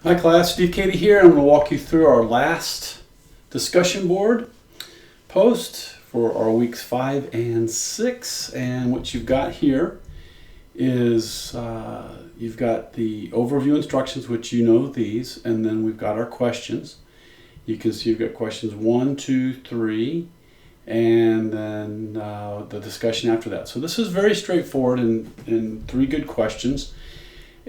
Hi class, Steve Katie here. I'm going to walk you through our last discussion board post for our weeks 5 and 6. And what you've got here is you've got the overview instructions, which you know these, and then we've got our questions. You can see you've got questions 1, 2, 3, and then the discussion after that. So this is very straightforward and 3 good questions.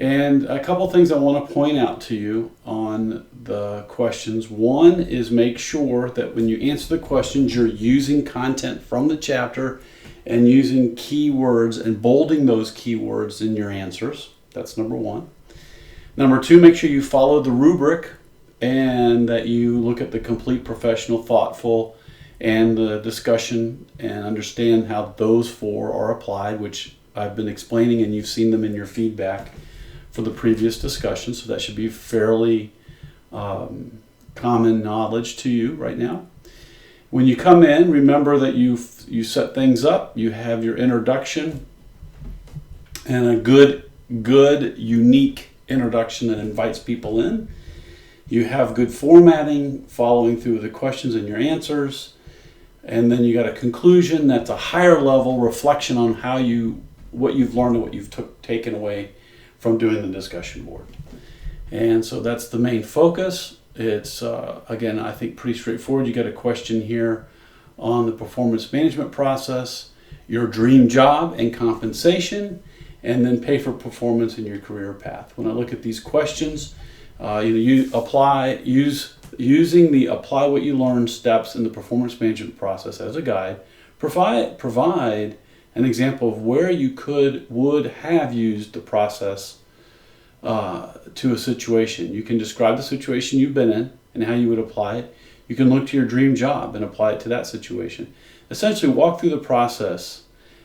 And a couple things I want to point out to you on the questions. One is make sure that when you answer the questions, you're using content from the chapter and using keywords and bolding those keywords in your answers. That's number 1. Number 2, make sure you follow the rubric and that you look at the complete, professional, thoughtful, and the discussion and understand how those 4 are applied, which I've been explaining and you've seen them in your feedback for the previous discussion, so that should be fairly common knowledge to you right now. When you come in, remember that you set things up. You have your introduction and a good, unique introduction that invites people in. You have good formatting, following through the questions and your answers, and then you got a conclusion that's a higher level reflection on what you've learned and what you've taken away from doing the discussion board. And so that's the main focus. It's, again, I think pretty straightforward. You got a question here on the performance management process, your dream job and compensation, and then pay for performance in your career path. When I look at these questions, you apply, using the apply what you learn steps in the performance management process as a guide, provide an example of where you would have used the process to a situation. You can describe the situation you've been in and how you would apply it. You can look to your dream job and apply it to that situation. Essentially, walk through the process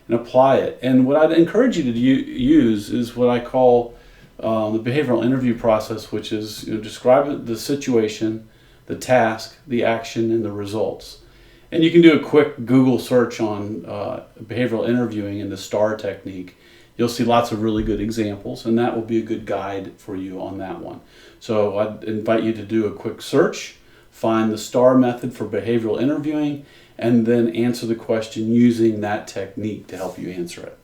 and apply it. And what I'd encourage you to use is what I call the behavioral interview process, which is describe the situation, the task, the action, and the results. And you can do a quick Google search on behavioral interviewing and the STAR technique. You'll see lots of really good examples, and that will be a good guide for you on that one. So I'd invite you to do a quick search, find the STAR method for behavioral interviewing, and then answer the question using that technique to help you answer it.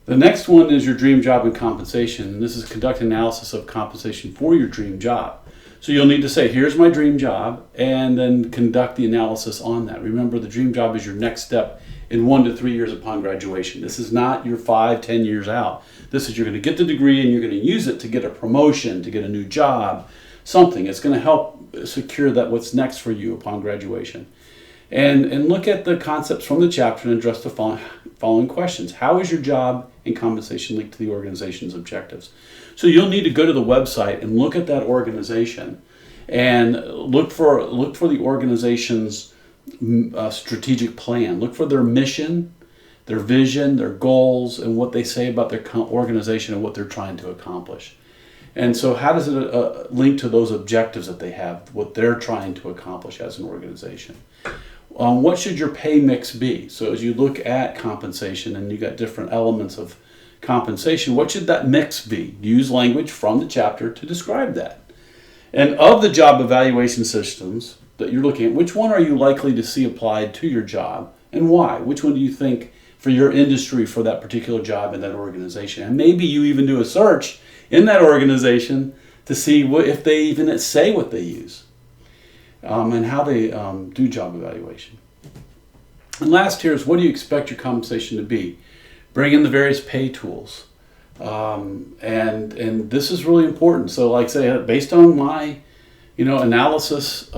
The next one is your dream job and compensation. And this is conduct analysis of compensation for your dream job. So you'll need to say, here's my dream job, and then conduct the analysis on that. Remember, the dream job is your next step in 1 to 3 years upon graduation. This is not your 5, 10 years out. This is you're going to get the degree and you're going to use it to get a promotion, to get a new job, something. It's going to help secure that what's next for you upon graduation. And look at the concepts from the chapter and address the following questions. How is your job and compensation linked to the organization's objectives? So you'll need to go to the website and look at that organization and look for the organization's strategic plan. Look for their mission, their vision, their goals, and what they say about their organization and what they're trying to accomplish. And so how does it link to those objectives that they have, what they're trying to accomplish as an organization? What should your pay mix be? So as you look at compensation and you got different elements of compensation, what should that mix be? Use language from the chapter to describe that. And of the job evaluation systems that you're looking at, which one are you likely to see applied to your job and why? Which one do you think for your industry for that particular job in that organization? And maybe you even do a search in that organization to see if they even say what they use and how they do job evaluation. And last here is, what do you expect your compensation to be? Bring in the various pay tools. And this is really important. So like say, based on my analysis,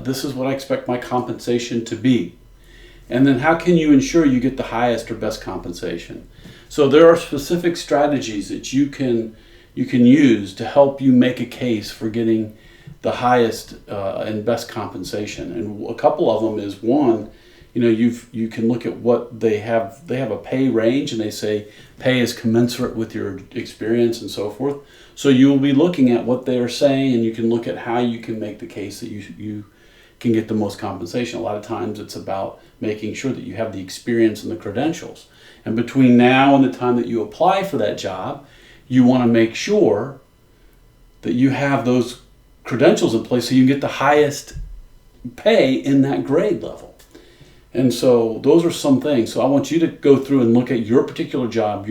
this is what I expect my compensation to be. And then how can you ensure you get the highest or best compensation? So there are specific strategies that you can use to help you make a case for getting the highest and best compensation. And a couple of them is, one, you can look at what they have. They have a pay range, and they say pay is commensurate with your experience and so forth. So you will be looking at what they are saying, and you can look at how you can make the case that you can get the most compensation. A lot of times it's about making sure that you have the experience and the credentials. And between now and the time that you apply for that job, you want to make sure that you have those credentials in place so you can get the highest pay in that grade level. And so those are some things. So I want you to go through and look at your particular job,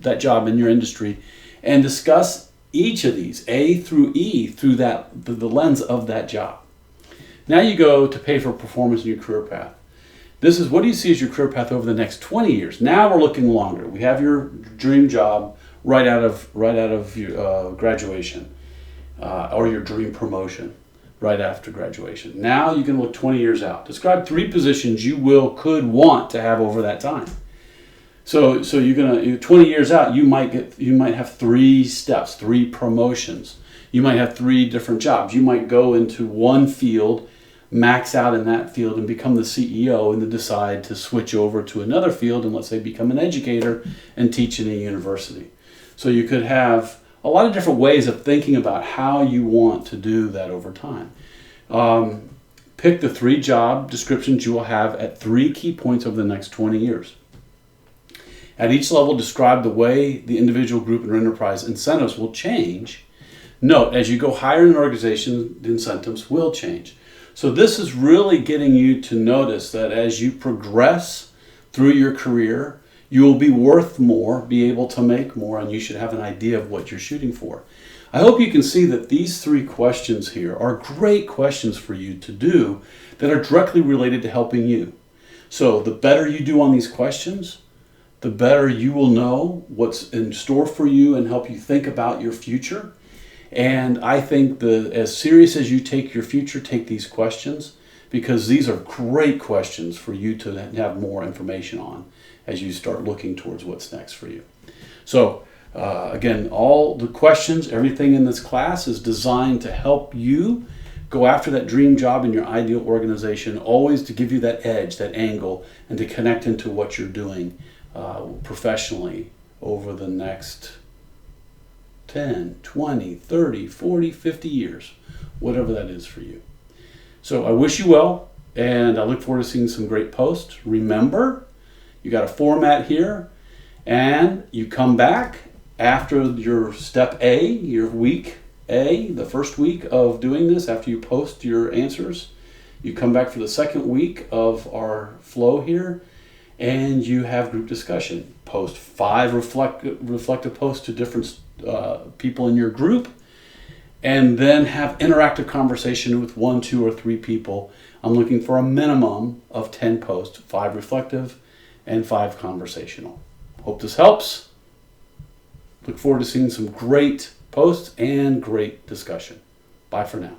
that job in your industry, and discuss each of these, A through E, through the lens of that job. Now you go to pay for performance in your career path. This is, what do you see as your career path over the next 20 years? Now we're looking longer. We have your dream job right out of your graduation, or your dream promotion right after graduation. Now you can look 20 years out. Describe 3 positions you could want to have over that time. So you're gonna 20 years out, you might have 3 steps, 3 promotions. You might have 3 different jobs. You might go into one field, max out in that field and become the CEO, and then decide to switch over to another field and, let's say, become an educator and teach in a university. So you could have a lot of different ways of thinking about how you want to do that over time. Pick the 3 job descriptions you will have at 3 key points over the next 20 years. At each level, describe the way the individual, group, and enterprise incentives will change. Note, as you go higher in an organization, the incentives will change. So this is really getting you to notice that as you progress through your career, you will be worth more, be able to make more, and you should have an idea of what you're shooting for. I hope you can see that these 3 questions here are great questions for you to do that are directly related to helping you. So the better you do on these questions, the better you will know what's in store for you and help you think about your future. And I think as serious as you take your future, take these questions, because these are great questions for you to have more information on as you start looking towards what's next for you. So again, all the questions, everything in this class is designed to help you go after that dream job in your ideal organization, always to give you that edge, that angle, and to connect into what you're doing professionally over the next 10, 20, 30, 40, 50 years, whatever that is for you. So I wish you well, and I look forward to seeing some great posts. Remember, you got a format here, and you come back after your step A, your week A, the first week of doing this, after you post your answers. You come back for the second week of our flow here, and you have group discussion. Post 5 reflective posts to different people in your group, and then have interactive conversation with 1, 2, or 3 people. I'm looking for a minimum of 10 posts, 5 reflective and 5 conversational. Hope this helps. Look forward to seeing some great posts and great discussion. Bye for now.